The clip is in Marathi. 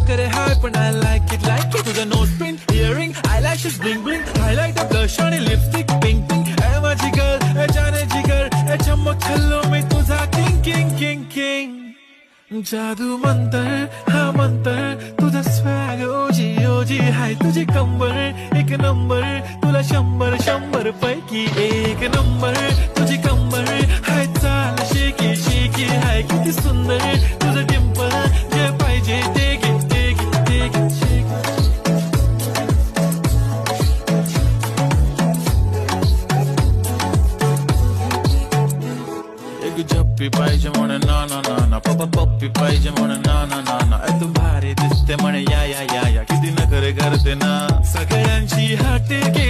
करे हाय पण I like it तुझं nose pin earring eyelashes bling bling highlight blush आणि लिपस्टिक पिंक पिंक ए माझी गर्ल ए जाने जिगर ए चमक छल्लो मी तुझा किंग किंग किंग किंग जादू मंतर हा मंतर तुझा स्वॅग ओजी हाय तुझी कंबर एक नंबर तुला 100 पैकी एक नंबर तुझी कंबर हाय चाल शेकी शेकी हाय किती सुंदर तुझं डिंपल जे पाहिजे ते घे ते घे ते घे शेकी एक झप्पी पाहिजे म्हणे ना ना ना ना पप्पा पप्पी पाहिजे म्हणे ना ना ना ना तू भारी दिसते म्हणे या या या या किती नखरे करते ना सगळ्यांची हटके